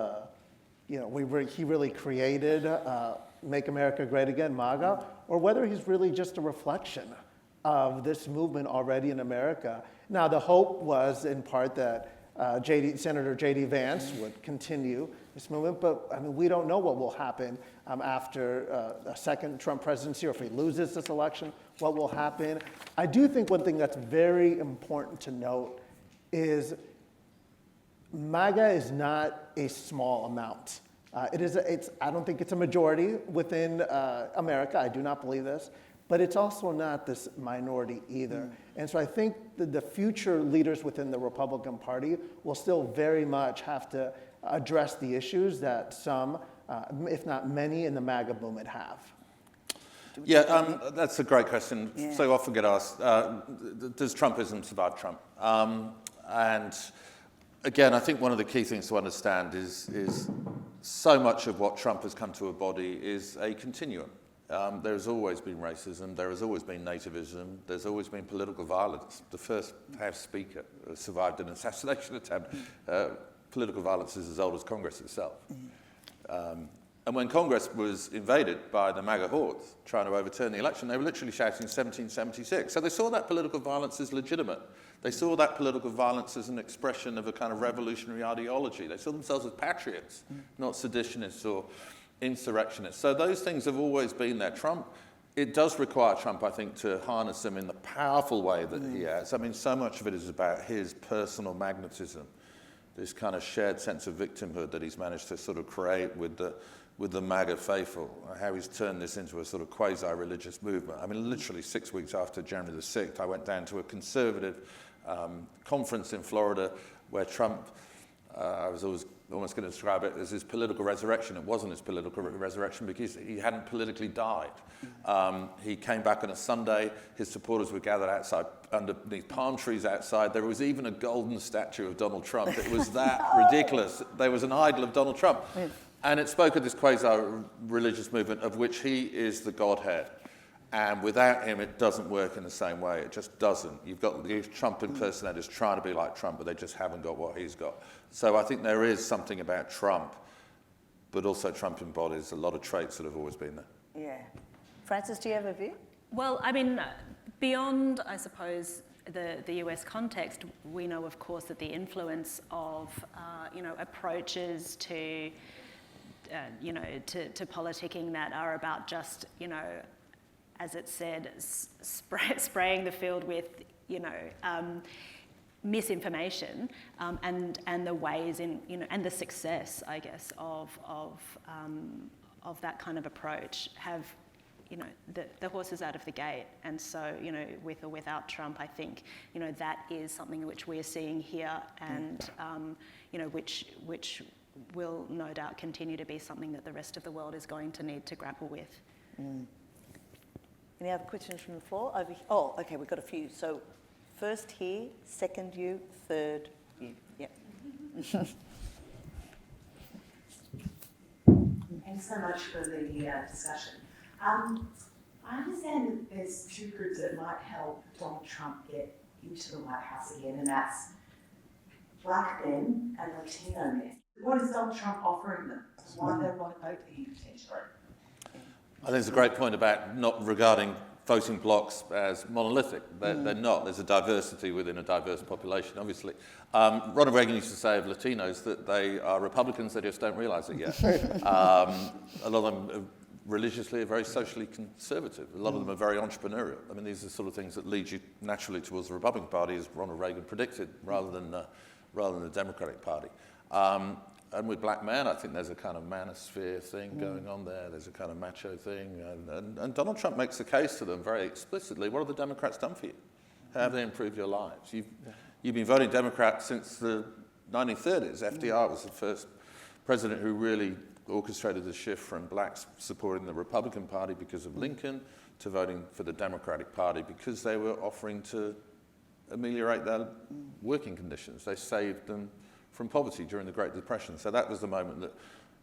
he really created Make America Great Again, MAGA, or whether he's really just a reflection of this movement already in America. Now, the hope was in part that Senator J.D. Vance would continue this movement, but I mean, we don't know what will happen after a second Trump presidency, or if he loses this election, what will happen. I do think one thing that's very important to note is MAGA is not a small amount. I don't think it's a majority within America. I do not believe this. But it's also not this minority either. And so I think the future leaders within the Republican Party will still very much have to address the issues that some, if not many, in the MAGA movement have. Yeah, that's a great question. Yeah. So often get asked, does Trumpism survive Trump? And again, I think one of the key things to understand is so much of what Trump has come to embody is a continuum. There's always been racism, there has always been nativism, there's always been political violence. The first House Speaker survived an assassination attempt. Political violence is as old as Congress itself. And when Congress was invaded by the MAGA hordes trying to overturn the election, they were literally shouting 1776. So they saw that political violence as legitimate. They saw that political violence as an expression of a kind of revolutionary ideology. They saw themselves as patriots, not seditionists or insurrectionists. So those things have always been there. Trump, it does require Trump, I think, to harness them in the powerful way that he has. I mean, so much of it is about his personal magnetism, this kind of shared sense of victimhood that he's managed to sort of create with the MAGA faithful, how he's turned this into a sort of quasi-religious movement. I mean, literally 6 weeks after January the 6th, I went down to a conservative conference in Florida where Trump, I was almost going to describe it as his political resurrection. It wasn't his political resurrection because he hadn't politically died. He came back on a Sunday. His supporters were gathered outside underneath palm trees outside. There was even a golden statue of Donald Trump. It was that ridiculous. There was an idol of Donald Trump. And it spoke of this quasi-religious movement of which he is the Godhead. And without him, it doesn't work in the same way. It just doesn't. You've got these Trump impersonators trying to be like Trump, but they just haven't got what he's got. So I think there is something about Trump, but also Trump embodies a lot of traits that have always been there. Yeah. Frances, do you have a view? Well, I mean, beyond, I suppose, the US context, we know, of course, that the influence of, approaches to, to politicking that are about just, as it said, spraying the field with, misinformation, and the ways in, and the success, I guess, of that kind of approach have, the horse is out of the gate. And so, with or without Trump, I think, that is something which we are seeing here, and, which will no doubt continue to be something that the rest of the world is going to need to grapple with. Any other questions from the floor? Over here. Oh, okay, we've got a few. So first here, second you, third you. Yep. Thanks so much for the discussion. I understand that there's two groups that might help Donald Trump get into the White House again, and that's Black men and Latino men. What is Donald Trump offering them? Why they want to vote for him potentially? I think it's a great point about not regarding voting blocks as monolithic. They're not. There's a diversity within a diverse population, obviously. Ronald Reagan used to say of Latinos that they are Republicans, they just don't realize it yet. A lot of them religiously are very socially conservative. A lot of them are very entrepreneurial. I mean, these are the sort of things that lead you naturally towards the Republican Party, as Ronald Reagan predicted, rather than the Democratic Party. And with black men, I think there's a kind of manosphere thing going on there. There's a kind of macho thing. And Donald Trump makes the case to them very explicitly. What have the Democrats done for you? How have they improved your lives? You've been voting Democrat since the 1930s. FDR was the first president who really orchestrated the shift from blacks supporting the Republican Party because of Lincoln to voting for the Democratic Party because they were offering to ameliorate their working conditions. They saved them from poverty during the Great Depression. So that was the moment that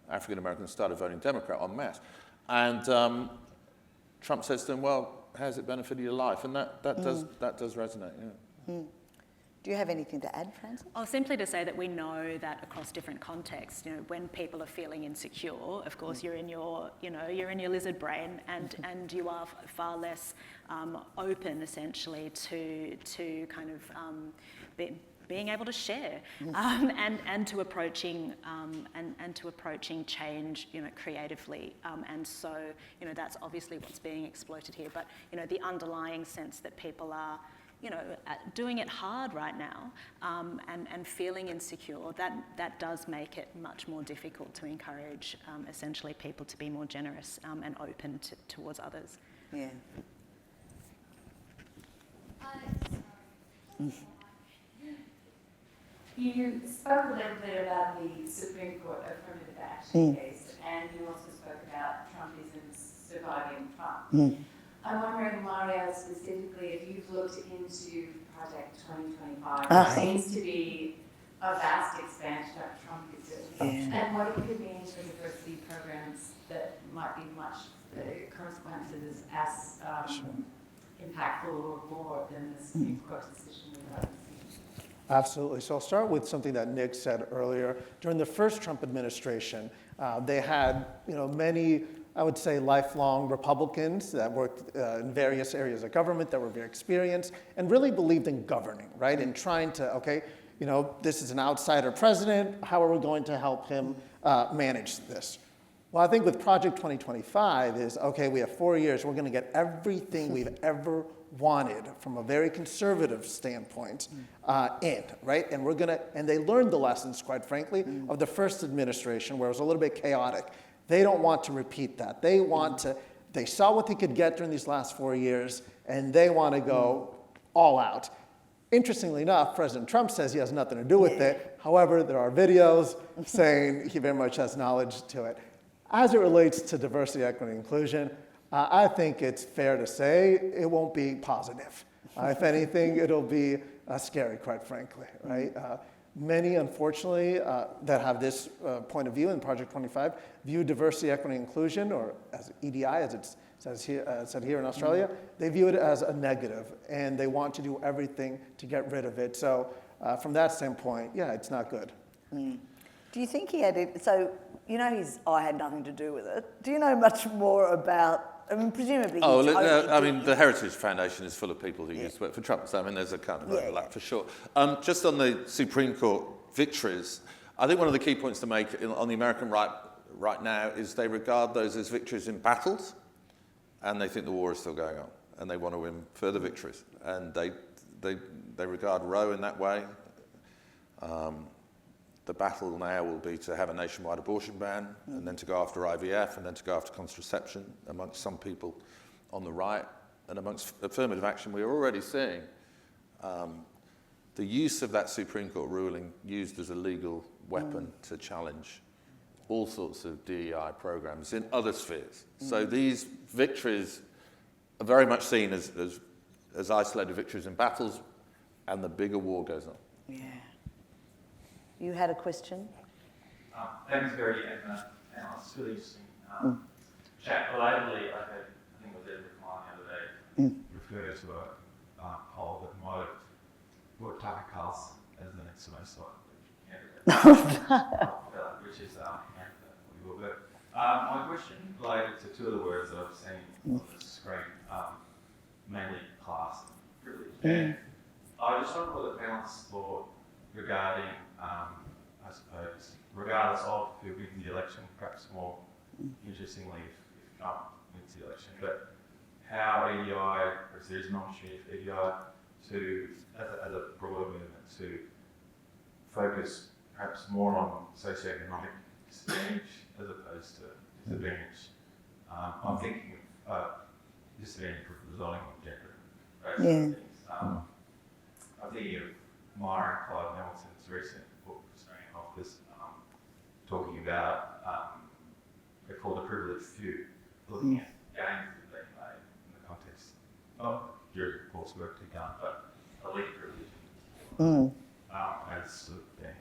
African Americans started voting Democrat en masse. And Trump says to them, well, how's it benefited your life? And that does resonate, yeah. Do you have anything to add, Frances? Oh, simply to say that we know that across different contexts, when people are feeling insecure, of course, you're in your lizard brain, and you are far less open, essentially, to kind of being able to share and to approaching change, creatively. And so, that's obviously what's being exploited here. But the underlying sense that people are doing it hard right now and feeling insecure, that does make it much more difficult to encourage essentially people to be more generous and open towards others. Yeah. You spoke a little bit about the Supreme Court affirmative action case, and you also spoke about Trumpism surviving Trump. I'm wondering, Mario, specifically, if you've looked into Project 2025, which seems to be a vast expansion of Trumpism, and what it could mean for diversity programs that might be much, the consequences as impactful or more than the Supreme Court decision we've already seen. Absolutely. So I'll start with something that Nick said earlier. During the first Trump administration, they had many, I would say, lifelong Republicans that worked in various areas of government that were very experienced and really believed in governing, right? And trying to, this is an outsider president. How are we going to help him manage this? Well, I think with Project 2025 is, we have 4 years. We're going to get everything we've ever wanted from a very conservative standpoint in, right? And they learned the lessons, quite frankly, of the first administration where it was a little bit chaotic. They don't want to repeat that. They saw what they could get during these last 4 years, and they want to go all out. Interestingly enough, President Trump says he has nothing to do with it. However, there are videos saying he very much has knowledge to it. As it relates to diversity, equity, and inclusion, I think it's fair to say it won't be positive. If anything, it'll be scary, quite frankly, right? Many, unfortunately, that have this point of view in Project 25 view diversity, equity, and inclusion, or as EDI, as it's said here in Australia, they view it as a negative, and they want to do everything to get rid of it. So from that standpoint, it's not good. Do you think he had it? So, I had nothing to do with it. Do you know much more about, presumably... the Heritage Foundation is full of people who used to work for Trump, so there's a kind of overlap for sure. Just on the Supreme Court victories, I think one of the key points to make on the American right now is they regard those as victories in battles, and they think the war is still going on, and they want to win further victories. And they regard Roe in that way. The battle now will be to have a nationwide abortion ban, and then to go after IVF, and then to go after contraception amongst some people on the right. And amongst affirmative action, we are already seeing the use of that Supreme Court ruling used as a legal weapon to challenge all sorts of DEI programs in other spheres. So these victories are very much seen as isolated victories in battles, and the bigger war goes on. Yeah. You had a question? Thanks, Verity, and it's really interesting. Chat relatedly, I think it was Edward Klein the other day, referred to a poll that might have put Tucker Carlson as the next most likely candidate, which is my question related to two of the words that I've seen on the screen. mainly class and privilege. And I just wonder what the panelists thought regarding, I suppose, regardless of who wins the election, perhaps more interestingly if Trump wins the election, but how EDI, or if there's an opportunity for EDI to, as a broader movement, to focus perhaps more on socioeconomic disadvantage as opposed to disadvantage. I'm thinking of disadvantage residing on gender. Things. I'm thinking of Myra and Clive Hamilton's recent book, Restraining Office, talking about, they're called A Privileged Few, looking at gains that have been made in the context of your coursework to come, but elite privilege as sort of thing.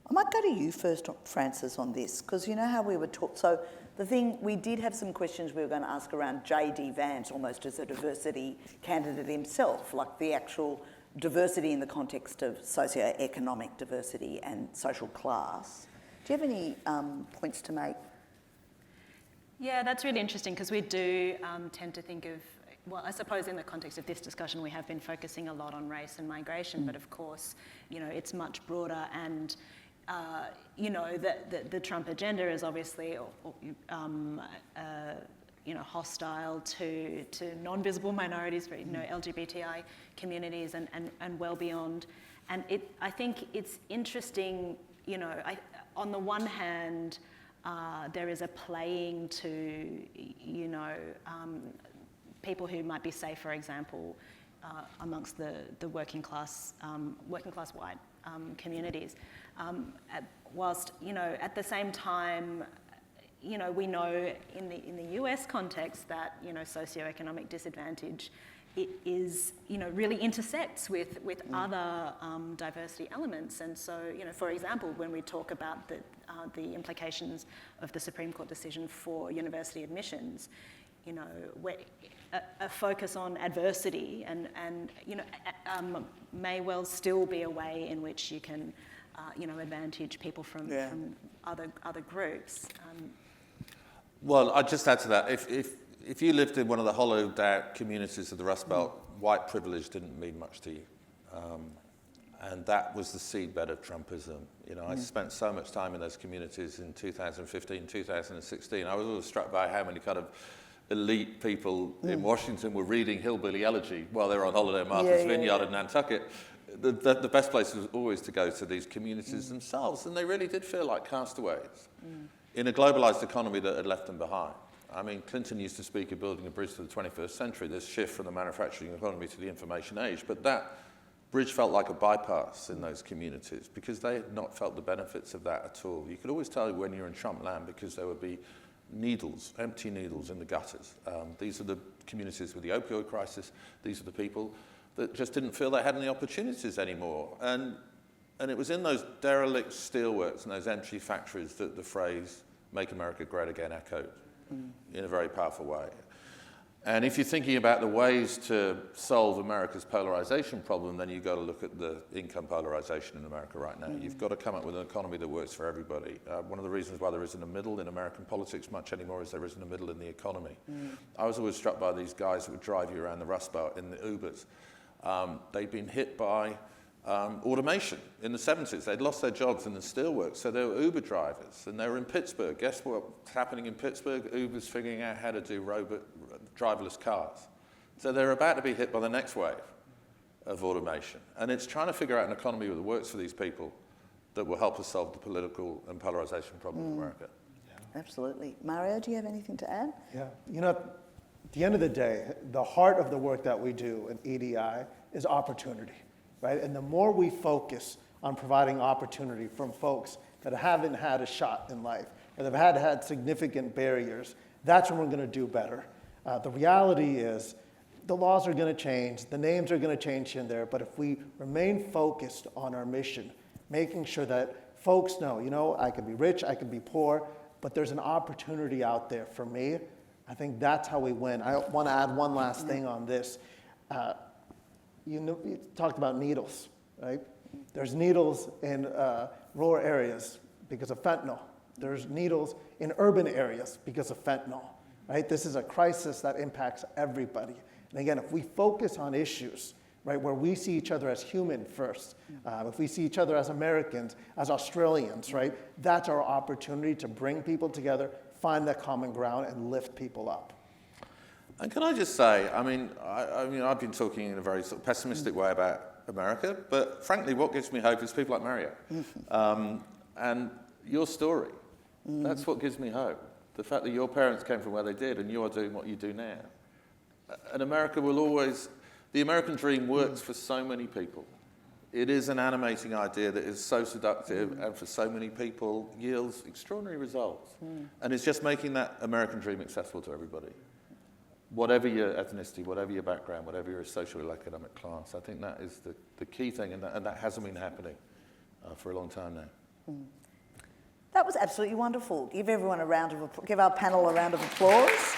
I might go to you first, Frances, on this, because you know how we were taught. So the thing, we did have some questions we were going to ask around J.D. Vance, almost as a diversity candidate himself, like the actual diversity in the context of socio-economic diversity and social class. Do you have any points to make? Yeah, that's really interesting because we do tend to think of, well, I suppose in the context of this discussion, we have been focusing a lot on race and migration, but of course, you know, it's much broader and, you know, the Trump agenda is obviously, you know, hostile to non-visible minorities, you know, LGBTI communities and well beyond. And I think it's interesting, you know, on the one hand, there is a playing to, you know, people who might be safe, for example, amongst the working class white communities. Whilst, you know, at the same time, you know, we know in the US context that, you know, socioeconomic disadvantage is, you know, really intersects with other diversity elements. And so, you know, for example, when we talk about the implications of the Supreme Court decision for university admissions, you know, a focus on adversity and you know, may well still be a way in which you can, you know, advantage people from other groups. Well, I'd just add to that, if you lived in one of the hollowed out communities of the Rust Belt, white privilege didn't mean much to you. And that was the seedbed of Trumpism. You know, I spent so much time in those communities in 2015, 2016. I was always struck by how many kind of elite people in Washington were reading Hillbilly Elegy while they were on holiday at Martha's Vineyard in Nantucket. The best place was always to go to these communities themselves, and they really did feel like castaways in a globalized economy that had left them behind. I mean, Clinton used to speak of building a bridge to the 21st century, this shift from the manufacturing economy to the information age, but that bridge felt like a bypass in those communities because they had not felt the benefits of that at all. You could always tell when you're in Trump land because there would be needles, empty needles in the gutters. These are the communities with the opioid crisis. These are the people that just didn't feel they had any opportunities anymore. And it was in those derelict steelworks and those empty factories that the phrase, "Make America Great Again," echoed in a very powerful way. And if you're thinking about the ways to solve America's polarization problem, then you've got to look at the income polarization in America right now. You've got to come up with an economy that works for everybody. One of the reasons why there isn't a middle in American politics much anymore is there isn't a middle in the economy. I was always struck by these guys that would drive you around the Rust Belt in the Ubers. They'd been hit by automation in the 70s. They'd lost their jobs in the steelworks, so they were Uber drivers, and they were in Pittsburgh. Guess what's happening in Pittsburgh? Uber's figuring out how to do driverless cars. So they're about to be hit by the next wave of automation. And it's trying to figure out an economy that works for these people that will help us solve the political and polarization problem in America. Absolutely. Mario, do you have anything to add? Yeah, you know, at the end of the day, the heart of the work that we do in EDI is opportunity, right? And the more we focus on providing opportunity from folks that haven't had a shot in life, or that have had significant barriers, that's when we're going to do better. The reality is the laws are going to change, the names are going to change in there, but if we remain focused on our mission, making sure that folks know, you know, I could be rich, I could be poor, but there's an opportunity out there for me, I think that's how we win. I want to add one last thing on this. You talked about needles, right? There's needles in rural areas because of fentanyl. There's needles in urban areas because of fentanyl. right? This is a crisis that impacts everybody. And again, if we focus on issues, right, where we see each other as human first, if we see each other as Americans, as Australians, right, that's our opportunity to bring people together, find that common ground, and lift people up. And can I just say, I mean, I've been talking in a very sort of pessimistic way about America, but frankly, what gives me hope is people like Mario. And your story, that's what gives me hope. The fact that your parents came from where they did and you are doing what you do now. And America will always, the American dream works for so many people. It is an animating idea that is so seductive and for so many people yields extraordinary results. And it's just making that American dream accessible to everybody. Whatever your ethnicity, whatever your background, whatever your social or economic class, I think that is the key thing, and that hasn't been happening for a long time now. That was absolutely wonderful. Give everyone give our panel a round of applause.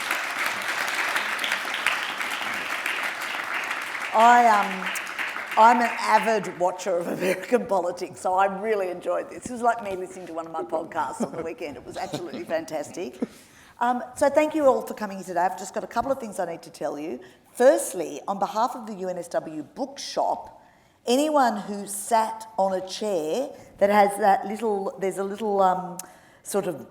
I'm an avid watcher of American politics, so I really enjoyed this. It was like me listening to one of my podcasts on the weekend. It was absolutely fantastic. So thank you all for coming here today. I've just got a couple of things I need to tell you. Firstly, on behalf of the UNSW bookshop, anyone who sat on a chair that has there's a little sort of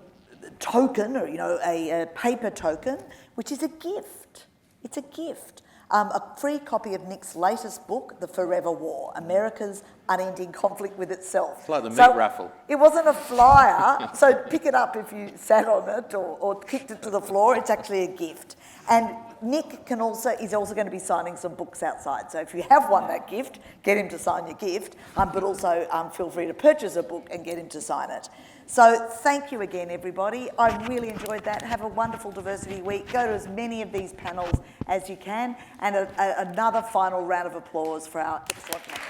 token, or a paper token, which is a gift. It's a gift. A free copy of Nick's latest book, The Forever War, America's Unending Conflict with Itself. It's like the meat raffle. It wasn't a flyer, so pick it up if you sat on it or kicked it to the floor. It's actually a gift. And Nick is also going to be signing some books outside. So if you have won that gift, get him to sign your gift, but also feel free to purchase a book and get him to sign it. So thank you again, everybody. I really enjoyed that. Have a wonderful diversity week. Go to as many of these panels as you can. And another final round of applause for our excellent members.